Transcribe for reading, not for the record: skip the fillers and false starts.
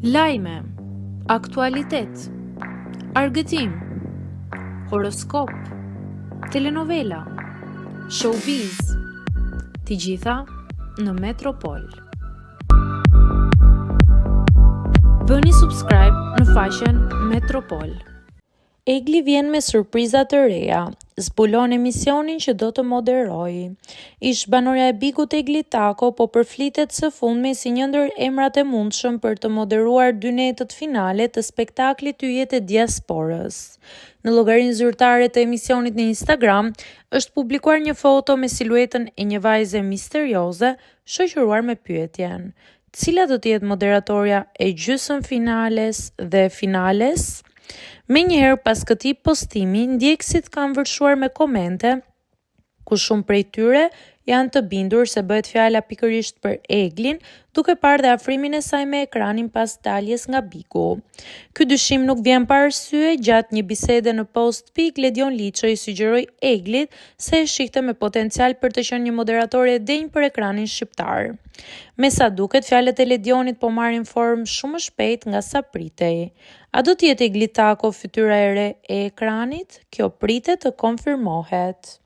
Lajme, aktualitet, argëtim, horoskop, telenovela, showbiz, të gjitha në Metropol. Bëni subscribe në faqen Metropol. Egli vjen me surpriza të reja, zbulon emisionin që do të moderoj. Ish banorja e Bikut Egli Tako po përflitet së fundmi si një ndër emrat e mundshëm për të moderuar dy netët finale të spektaklit Yjet e diasporës. Në llogarinë zyrtare të emisionit në Instagram është publikuar një foto me siluetën e një vajze misterioze, shoqëruar me pyetjen: cila do të jetë moderatorja e gjysmëfinales dhe finales? Menjëherë pas këtij postimi, ndjekësit kanë vërshuar me komente, ku shumë prej tyre janë të bindur se bëhet fjala pikërisht për Eglin, duke parë dhe afrimin e saj me ekranin pas daljes nga Biku. Ky dyshim nuk vjen pa arsye. Gjatë një bisede në Post Pik, Ledion Liço i sugjeroi Eglit se e shihte me potencial për të qenë një moderatore e denjë për ekranin shqiptar. Me sa duket, fjalët e Ledionit po marrin formë shumë shpejt nga sa pritej. A do të jetë Egli Tako fytyra e re e ekranit? Kjo pritet të konfirmohet.